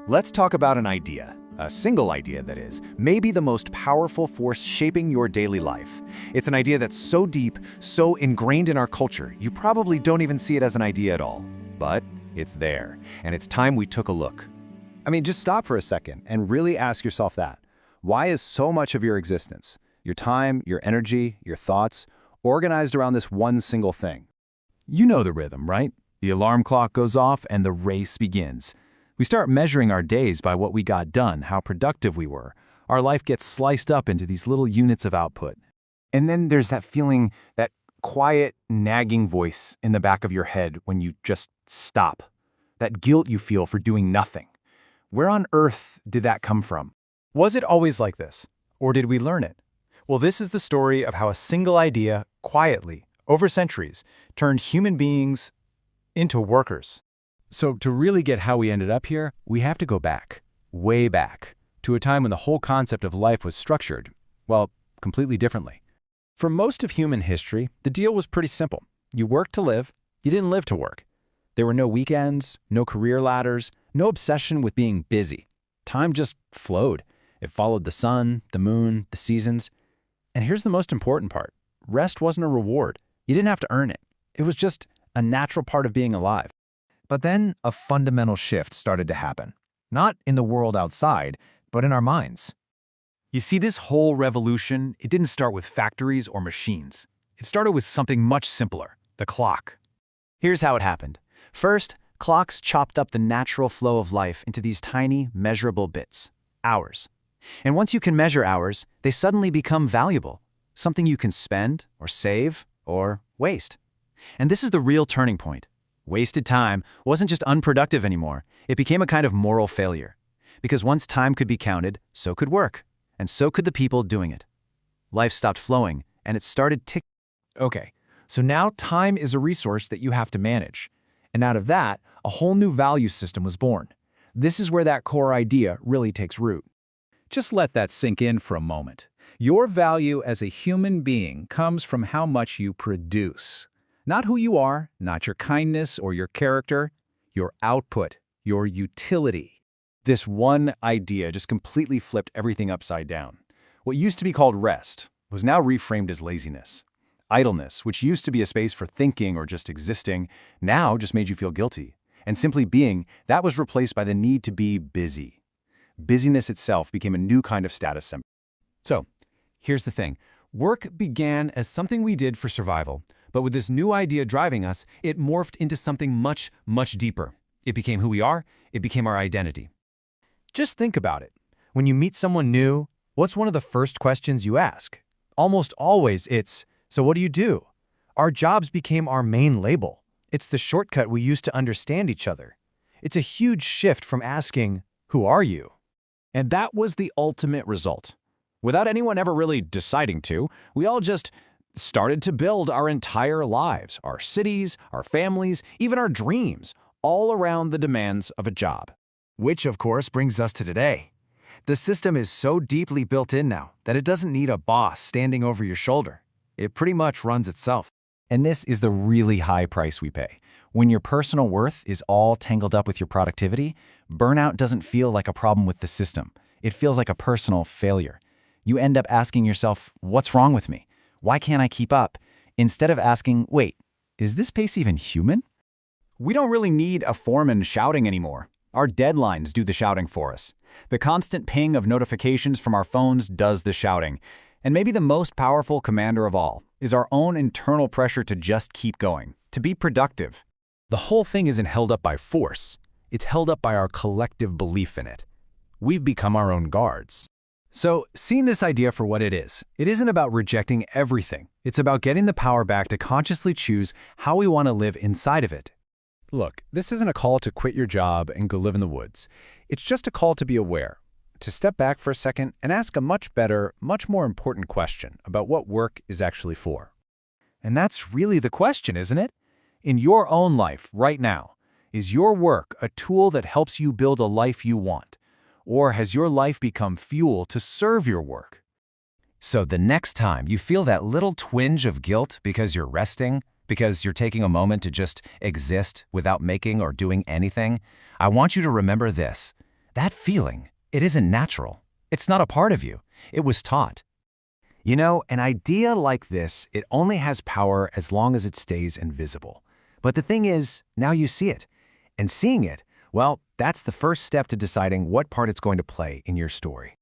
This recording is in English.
Let's talk about an idea, a single idea that is, maybe the most powerful force shaping your daily life. It's an idea that's so deep, so ingrained in our culture, you probably don't even see it as an idea at all. But it's there, and it's time we took a look. I mean, just stop for a second and really ask yourself that. Why is so much of your existence, your time, your energy, your thoughts, organized around this one single thing? You know the rhythm, right? The alarm clock goes off and the race begins. We start measuring our days by what we got done, how productive we were. Our life gets sliced up into these little units of output. And then there's that feeling, that quiet, nagging voice in the back of your head when you just stop. That guilt you feel for doing nothing. Where on earth did that come from? Was it always like this? Or did we learn it? Well, this is the story of how a single idea, quietly, over centuries, turned human beings into workers. So to really get how we ended up here, we have to go back, way back, to a time when the whole concept of life was structured, well, completely differently. For most of human history, the deal was pretty simple. You worked to live, you didn't live to work. There were no weekends, no career ladders, no obsession with being busy. Time just flowed. It followed the sun, the moon, the seasons. And here's the most important part. Rest wasn't a reward. You didn't have to earn it. It was just a natural part of being alive. But then a fundamental shift started to happen. Not in the world outside, but in our minds. You see, this whole revolution, it didn't start with factories or machines. It started with something much simpler, the clock. Here's how it happened. First, clocks chopped up the natural flow of life into these tiny, measurable bits, hours. And once you can measure hours, they suddenly become valuable, something you can spend or save or waste. And this is the real turning point. Wasted time wasn't just unproductive anymore. It became a kind of moral failure. Because once time could be counted, so could work. And so could the people doing it. Life stopped flowing, and it started ticking. Okay, so now time is a resource that you have to manage. And out of that, a whole new value system was born. This is where that core idea really takes root. Just let that sink in for a moment. Your value as a human being comes from how much you produce. Not who you are, not your kindness or your character, your output, your utility. This one idea just completely flipped everything upside down. What used to be called rest was now reframed as laziness. Idleness, which used to be a space for thinking or just existing, now just made you feel guilty. And simply being, that was replaced by the need to be busy. Busyness itself became a new kind of status symbol. So, here's the thing. Work began as something we did for survival, but with this new idea driving us, it morphed into something much, much deeper. It became who we are, it became our identity. Just think about it. When you meet someone new, what's one of the first questions you ask? Almost always it's, so what do you do? Our jobs became our main label. It's the shortcut we use to understand each other. It's a huge shift from asking, who are you? And that was the ultimate result. Without anyone ever really deciding to, we all just started to build our entire lives, our cities, our families, even our dreams, all around the demands of a job. Which, of course, brings us to today. The system is so deeply built in now that it doesn't need a boss standing over your shoulder. It pretty much runs itself. And this is the really high price we pay. When your personal worth is all tangled up with your productivity, burnout doesn't feel like a problem with the system. It feels like a personal failure. You end up asking yourself, what's wrong with me? Why can't I keep up? Instead of asking, wait, is this pace even human? We don't really need a foreman shouting anymore. Our deadlines do the shouting for us. The constant ping of notifications from our phones does the shouting. And maybe the most powerful commander of all is our own internal pressure to just keep going, to be productive. The whole thing isn't held up by force. It's held up by our collective belief in it. We've become our own guards. So, seeing this idea for what it isn't about rejecting everything. It's about getting the power back to consciously choose how we want to live inside of it. Look, this isn't a call to quit your job and go live in the woods. It's just a call to be aware, to step back for a second and ask a much better, much more important question about what work is actually for. And that's really the question, isn't it? In your own life, right now, is your work a tool that helps you build a life you want? Or has your life become fuel to serve your work? So the next time you feel that little twinge of guilt because you're resting, because you're taking a moment to just exist without making or doing anything, I want you to remember this. That feeling, it isn't natural. It's not a part of you. It was taught. You know, an idea like this, it only has power as long as it stays invisible. But the thing is, now you see it. And seeing it, well, that's the first step to deciding what part it's going to play in your story.